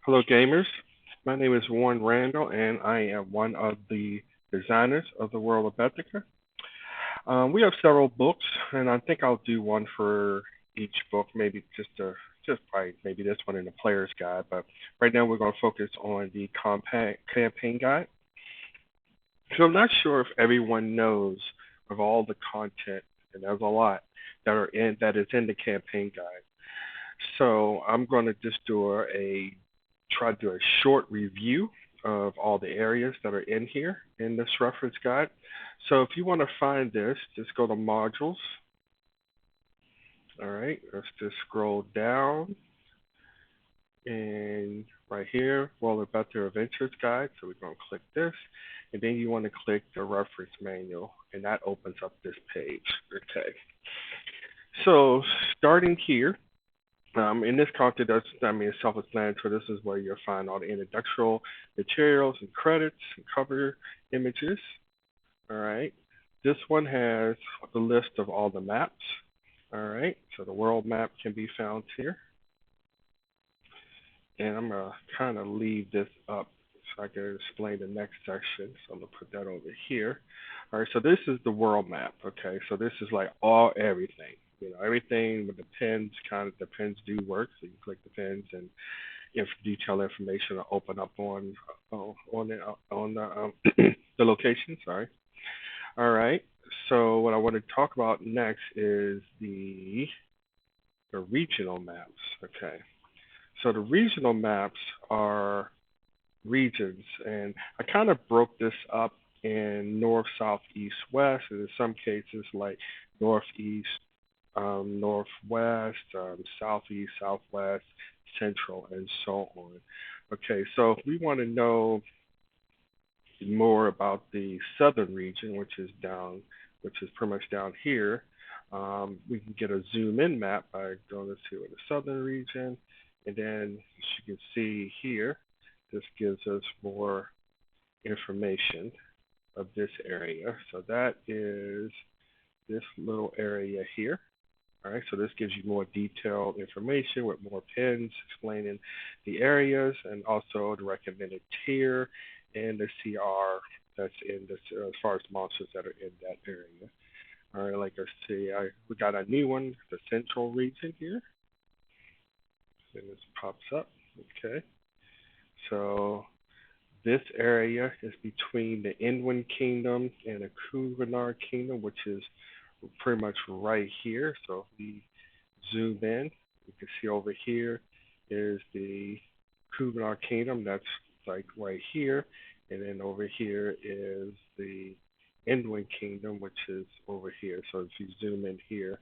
Hello, gamers. My name is Warren Randall, and I am one of the designers of the World of Bethica. We have several books, and I think I'll do one for each book, maybe just probably maybe this one in the player's guide. But right now, we're going to focus on the compact campaign guide. So I'm not sure if everyone knows of all the content, and there's a lot that is in the campaign guide. So I'm going to just try to do a short review of all the areas that are in here in this reference guide. So if you want to find this, just go to modules. All right, let's just scroll down and right here, World of Better Adventures Guide. So we're going to click this, and then you want to click the reference manual, and that opens up this page. Okay. So starting here, in this content, it's self-explanatory. This is where you'll find all the introductory materials and credits and cover images. All right. This one has the list of all the maps. All right. So the world map can be found here. And I'm going to kind of leave this up so I can explain the next section. So I'm going to put that over here. All right. So this is the world map. Okay. So this is like everything. Everything with the pins, the pins do work. So you click the pins and if detailed information will open up on the location. Sorry. All right. So what I want to talk about next is the regional maps. Okay. So the regional maps are regions, and I kind of broke this up in north, south, east, west, and in some cases like northeast, northwest, southeast, southwest, central, and so on. Okay, so if we want to know more about the southern region, which is pretty much down here, we can get a zoom in map by going to the southern region, and then as you can see here, this gives us more information of this area. So that is this little area here. All right, so this gives you more detailed information with more pins explaining the areas and also the recommended tier and the CR that's in this as far as monsters that are in that area. All right, like I see, we got a new one, the central region here, and this pops up. Okay, so this area is between the Inwin Kingdom and the Kuvanar Kingdom, which is pretty much right here. So if we zoom in, you can see over here is the Kuvanar Kingdom. That's like right here. And then over here is the Inwin Kingdom, which is over here. So if you zoom in here,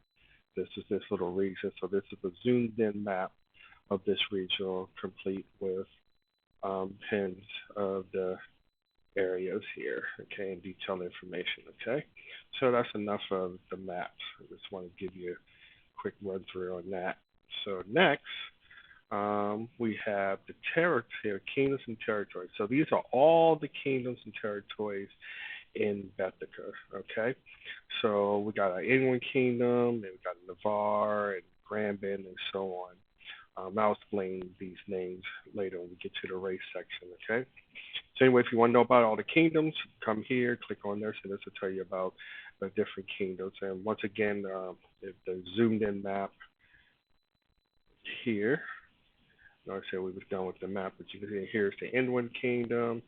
this is this little region. So this is a zoomed in map of this region, complete with pins of the areas here, okay, and detailed information, okay? So that's enough of the maps. I just want to give you a quick run through on that. So next, we have the territory, kingdoms and territories. So these are all the kingdoms and territories in Bethica, okay? So we got our Inland Kingdom, and we got Navarre and Granbin and so on. I'll explain these names later when we get to the race section, okay? So anyway, if you want to know about all the kingdoms, come here, click on this, and this will tell you about the different kingdoms. And once again, the zoomed in map here. Like I said, we was done with the map, but you can see here's the Inwin Kingdom,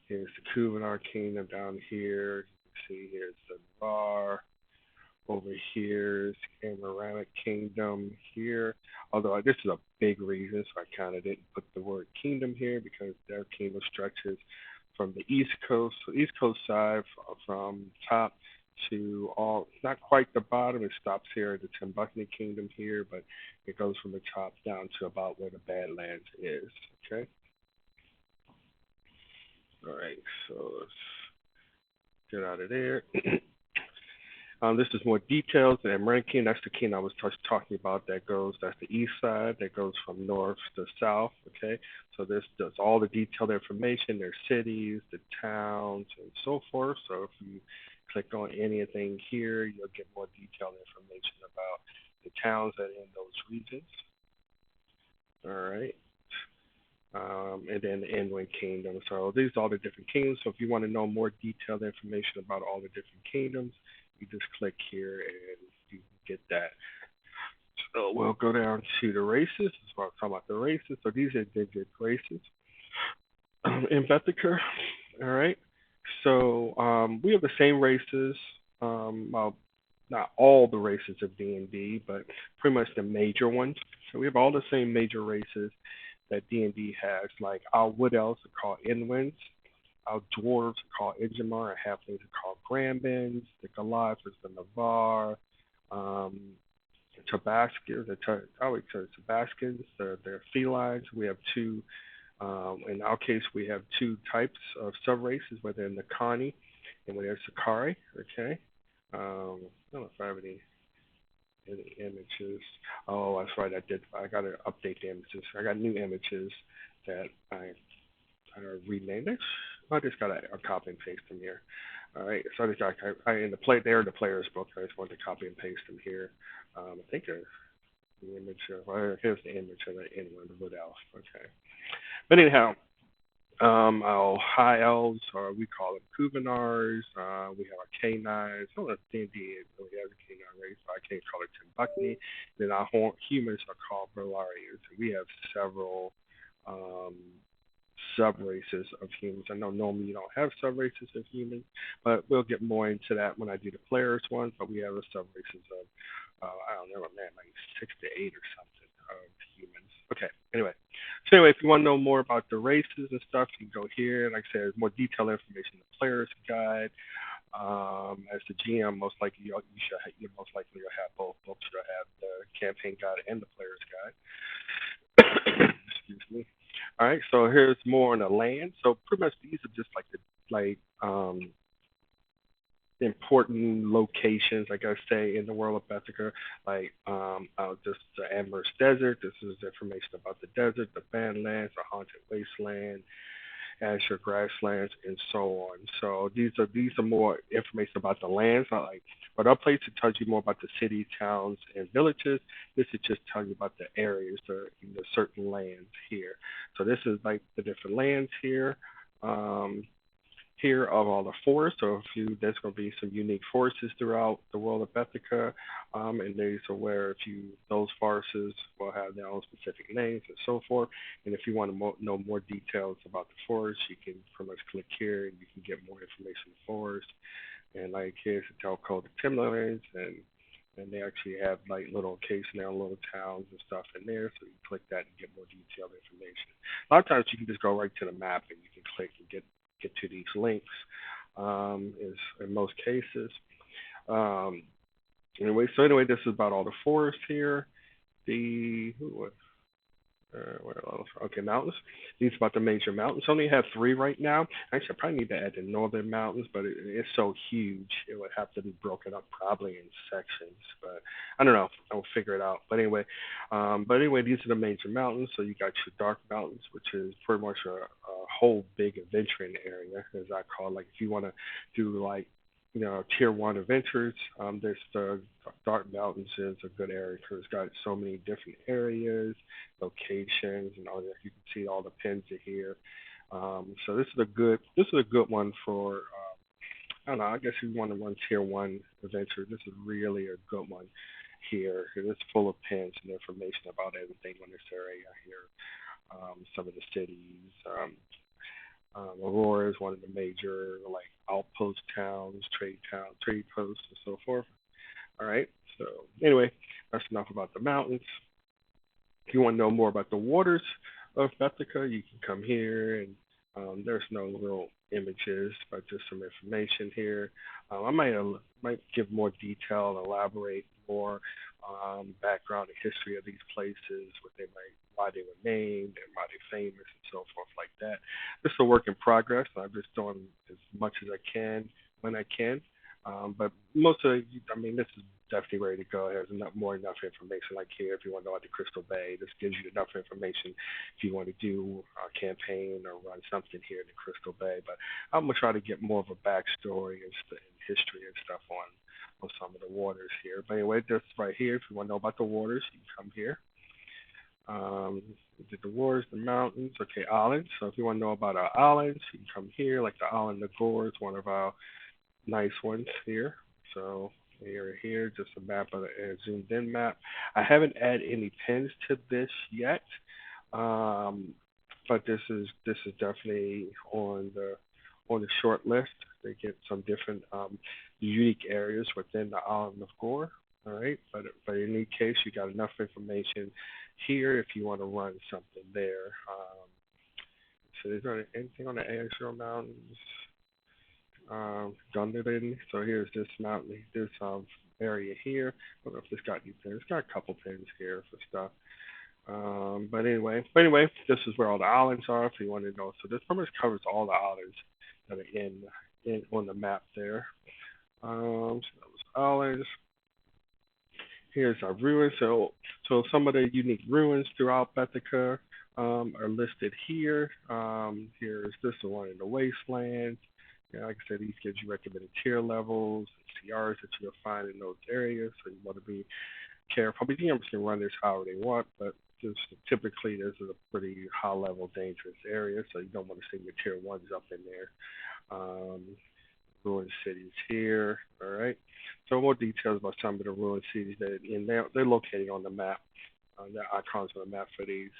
here's the Kuvanar Kingdom down here. You can see here's the Navarre. Over here is Amaranic Kingdom here. Although this is a big reason, so I kind of didn't put the word kingdom here because their kingdom stretches from the east coast, so east coast side from top to not quite the bottom. It stops here at the Timbuktu Kingdom here, but it goes from the top down to about where the Badlands is. Okay. All right. So let's get out of there. This is more details. The American, that's the king I was talking about. That's the east side. That goes from north to south. Okay, so this does all the detailed information. Their cities, the towns, and so forth. So if you click on anything here, you'll get more detailed information about the towns that are in those regions. All right. and then the Inland Kingdom. So these are all the different kingdoms. So if you want to know more detailed information about all the different kingdoms, you just click here and you get that. So we'll go down to the races. So I'll talk about the races. So these are the races in Bethica. All right. So we have the same races. Well, not all the races of D&D, but pretty much the major ones. So we have all the same major races that D&D has. Like our wood elves are called Inwins. Our dwarves are called Idjamar. Our halflings are called Grambins. The Goliaths is the Navarre. Um, Tabascans, I would say Tabascans, they're felines. We have two in our case, we have two types of sub-races within the Connie and within Sakari. Okay. I don't know if I have any images. Oh, that's right. I did. I got to update the images. I got new images that I renamed it. I just got to copy and paste them here. All right. So I in the play there, the player's book. I just want to copy and paste them here. I think the image. Here's the image of the inland wood elf. Okay. But anyhow, our high elves, or we call them Kuvanars. We have our canines. I don't know if D&D really has a canine race, but I can't call it Timbuktu. Then our humans are called Berlarians. We have several um, sub races of humans. I know normally you don't have sub races of humans, but we'll get more into that when I do the players ones. But we have a sub races of I don't know, man, like 6 to 8 or something of humans. Okay, anyway. So anyway, if you want to know more about the races and stuff, you can go here. Like I said, there's more detailed information in the player's guide. As the GM, most likely you most likely you'll have both books. You'll have the campaign guide and the player's guide. Excuse me. All right, so here's more on the land. So pretty much these are just like the important locations, like I say, in the world of Bethica, like just the Amherst Desert. This is information about the desert, the Badlands, the Haunted Wasteland, Azure Grasslands, and so on. So these are more information about the lands. Not like, but our place it tells you more about the cities, towns, and villages. This is just telling you about the areas, the certain lands here. So this is like the different lands here. Um, here of all the forests. So there's going to be some unique forests throughout the world of Bethica, and these are where those forests will have their own specific names and so forth. And if you want to know more details about the forest, you can pretty much click here and you can get more information on the forest. And like here's the telco, the Timberlands, and they actually have like little occasional little towns and stuff in there. So you click that and get more detailed information. A lot of times you can just go right to the map and you can click and get to these links. Is in most cases. Um, anyway, this is about all the forest here. The what else? Okay, mountains. These are about the major mountains. Only have three right now. Actually, I probably need to add the northern mountains, but it's so huge, it would have to be broken up probably in sections. But I don't know. I'll figure it out. But anyway, these are the major mountains. So you got your dark mountains, which is pretty much a whole big adventuring area, as I call it. Like if you want to do like tier one adventures. There's the Dark Mountains is a good area because it's got so many different areas, locations, and all that. You can see all the pins are here. So this is a good one for I don't know. I guess if you want to run tier one adventure, this is really a good one here. It's full of pins and information about everything in this area here. Some of the cities. Aurora is one of the major like outpost towns, trade posts, and so forth. All right. So anyway, that's enough about the mountains. If you want to know more about the waters of Bethica, you can come here, and there's no real images, but just some information here. I might give more detail, elaborate more background and history of these places, why they were named, and why they're famous, and so forth like that. This is a work in progress. I'm just doing as much as I can when I can. But most of, this is definitely ready to go. There's enough information like here. If you want to know about the Crystal Bay, this gives you enough information if you want to do a campaign or run something here in the Crystal Bay. But I'm gonna try to get more of a backstory and history and stuff on some of the waters here. But anyway, just right here. If you want to know about the waters, you can come here. We did the wars, the mountains. Okay, islands. So if you want to know about our islands, you can come here. Like the island of Gore is one of our nice ones here. So here, just a map of a zoomed in map. I haven't added any pins to this yet, um, but this is definitely on the short list. They get some different unique areas within the island of Gore. All right, but in any case, you got enough information here if you want to run something there. So is there anything on the Azure Mountains? Dunedin. So here's this mountain, this area here. I don't know if this got any pins. It's got a couple pins here for stuff. But anyway, this is where all the islands are. If you want to know, so this pretty much covers all the islands that are in on the map there. So those islands. Here's our ruins. So some of the unique ruins throughout Bethica are listed here. Here's this one in the wasteland. Yeah, like I said, these gives you recommended tier levels, CRs that you'll find in those areas. So you want to be careful. Museums can run this however they want, but just typically this is a pretty high level dangerous area, so you don't want to see your tier ones up in there. Um, ruined cities here. All right. So more details about some of the ruined cities that and they're located on the map. The icons on the map for these.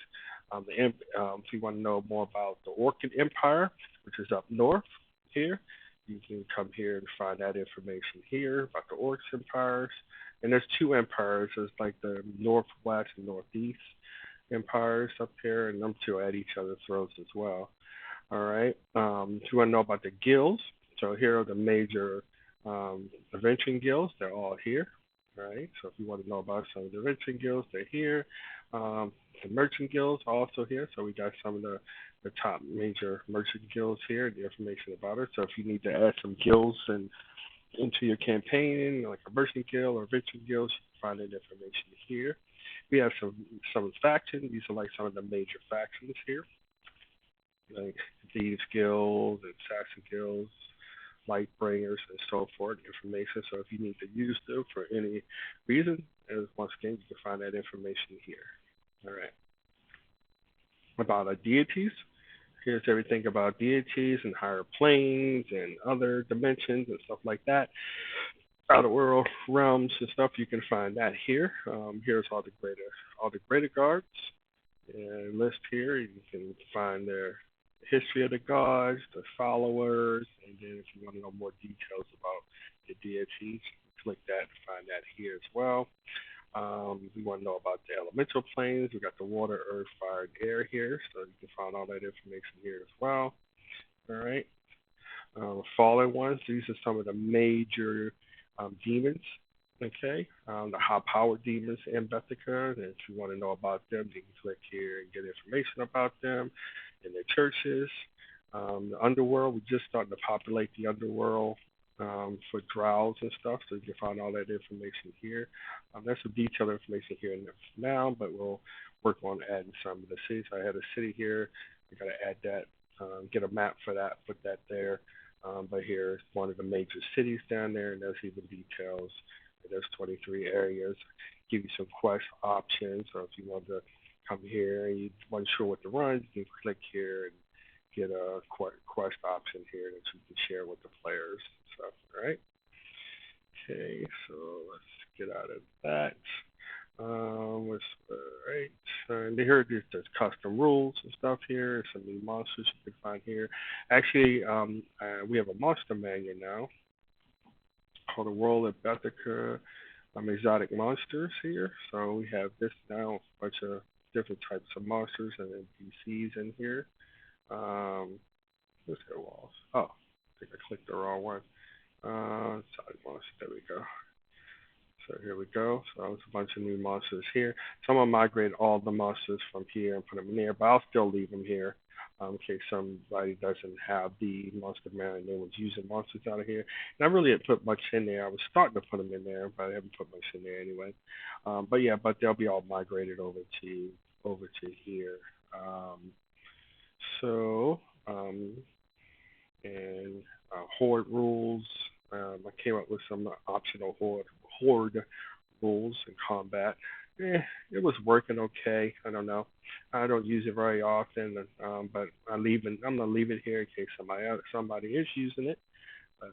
If you want to know more about the Orchid Empire, which is up north here, you can come here and find that information here about the Orcs empires. And there's two empires. There's like the northwest and northeast empires up here, and them two are at each other's throats as well. All right. If you want to know about the guilds, so here are the major adventuring guilds. They're all here. All right. So if you want to know about some of the adventuring guilds, they're here. The merchant guilds are also here. So we got some of the top major merchant guilds here, the information about it. So if you need to add some guilds and into your campaign, like a merchant guild or adventuring guilds, you can find that information here. We have some factions. These are like some of the major factions here, like thieves guilds and assassin guilds, light bringers, and so forth. Information. So if you need to use them for any reason, as once again, you can find that information here. All right. About our deities. Here's everything about deities and higher planes and other dimensions and stuff like that. Outer world realms and stuff. You can find that here. Here's all the greater guards and list here. You can find their history of the gods, the followers, and then if you want to know more details about the deities, click that to find that here as well. We want to know about the elemental planes. We got the water, earth, fire, and air here, so you can find all that information here as well. All right. Fallen ones. These are some of the major demons. Okay, the high-powered demons in Bethica. And if you want to know about them, you can click here and get information about them and their churches. The underworld. We're just starting to populate the underworld for drows and stuff, so you can find all that information here. There's some detailed information here now, but we'll work on adding some of the cities. I had a city here. I got to add that, get a map for that, put that there. But here's one of the major cities down there, and there's even details. There's 23 areas. Give you some quest options, or if you want to come here and you weren't sure what to run, you can click here and get a quest option here that you can share with the players and stuff. All right. Okay, so let's get out of that. Let's, all right. And here there's custom rules and stuff here. Some new monsters you can find here. Actually, we have a monster manual now called the World of Bethica exotic monsters here. So we have this now, a bunch of different types of monsters and NPCs in here. Let's go walls. Oh, I think I clicked the wrong one. Sorry, monsters. There we go. So here we go. So there's a bunch of new monsters here. So I'm gonna migrate all the monsters from here and put them in there, but I'll still leave them here in case somebody doesn't have the monster man and they was using monsters out of here. And I really didn't put much in there. I was starting to put them in there, but I haven't put much in there anyway. But they'll be all migrated over to here. So and horde rules. I came up with some optional horde rules in combat. it was working okay. I don't know. I don't use it very often, but I'm gonna leave it here in case somebody is using it. But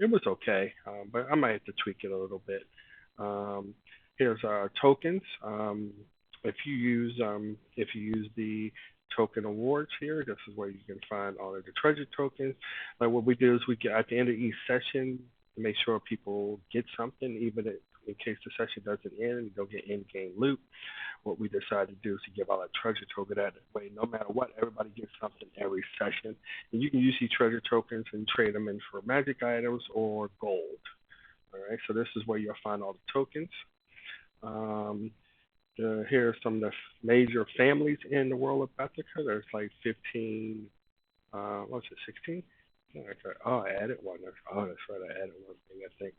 it was okay. But I might have to tweak it a little bit. Um, here's our tokens. If you use the token awards here, this is where you can find all of the treasure tokens. Like what we do is we get at the end of each session to make sure people get something, even in case the session doesn't end, they'll get in-game loot. What we decided to do is to give out a treasure token that way. No matter what, everybody gets something every session. And you can use these treasure tokens and trade them in for magic items or gold. All right, so this is where you'll find all the tokens. Um, here are some of the major families in the world of Bethica. There's like 15, what's it, 16? Oh, I added one. Oh, that's right, I added one thing, I think.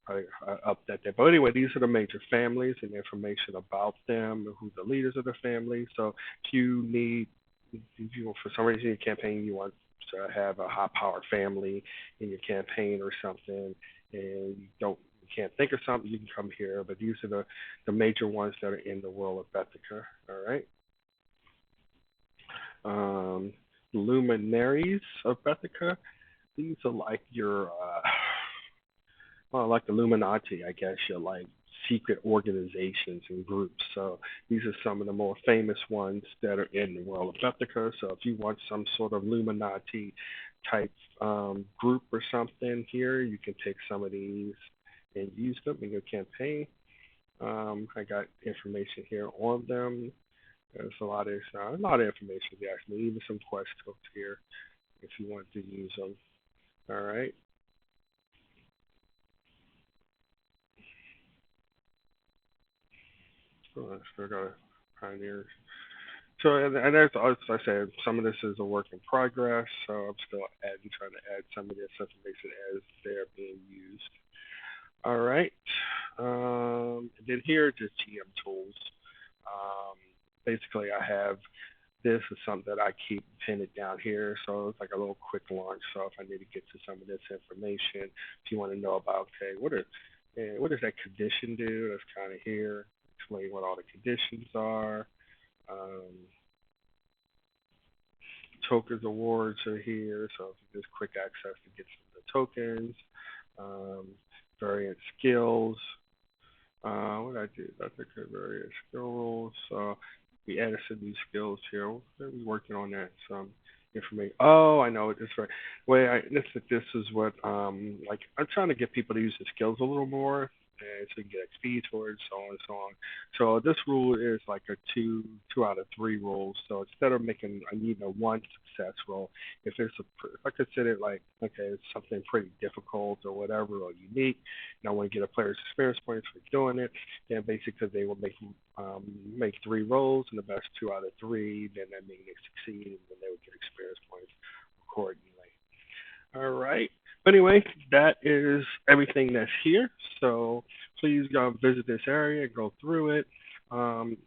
I upped that there. But anyway, these are the major families and information about them, who the leaders of the family. So if you need, if you for some reason in your campaign you want to have a high power family in your campaign or something, and you can't think of something, you can come here. But these are the major ones that are in the world of Bethica. All right. Um, Luminaries of Bethica. These are like your well, like the Illuminati, I guess, you're like secret organizations and groups. So these are some of the more famous ones that are in the world of Bethica. So if you want some sort of Illuminati type group or something here, you can take some of these and use them in your campaign. I got information here on them. There's a lot of information actually, even some quest hooks here if you want to use them. All right. So I still got pioneers. So and there's, as I said, some of this is a work in progress. So I'm still trying to add some of this information as they're being used. All right. Then here are just GM tools. Um, basically, I have this is something that I keep pinned down here. So it's like a little quick launch. So if I need to get to some of this information, if you want to know about, okay, what does that condition do? That's kind of here. Explain what all the conditions are. Um, tokens awards are here, so there's quick access to get some of the tokens. Um, variant skills. What did I do? I think various skill rules. So we added some new skills here. We're working on that. Some information. Oh, I know it. That's right. This is what like I'm trying to get people to use the skills a little more, and so you can get XP towards so on and so on. So this rule is like a two out of three rule. So instead of making I need a one success roll, if I consider it like okay it's something pretty difficult or whatever or unique, and I want to get a player's experience points for doing it, then basically they will make three rolls and the best two out of three, then that means they succeed and then they will get experience points accordingly. All right. But anyway, that is everything that's here. So please visit this area, go through it. Um,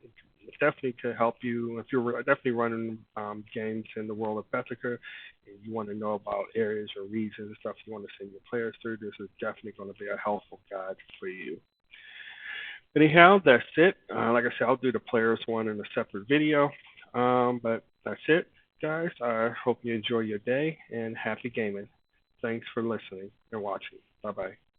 it definitely could help you if you're definitely running games in the world of Bethica and you want to know about areas or regions and stuff you want to send your players through. This is definitely going to be a helpful guide for you. Anyhow, that's it. Like I said, I'll do the players one in a separate video. But that's it, guys. I hope you enjoy your day and happy gaming. Thanks for listening and watching. Bye bye.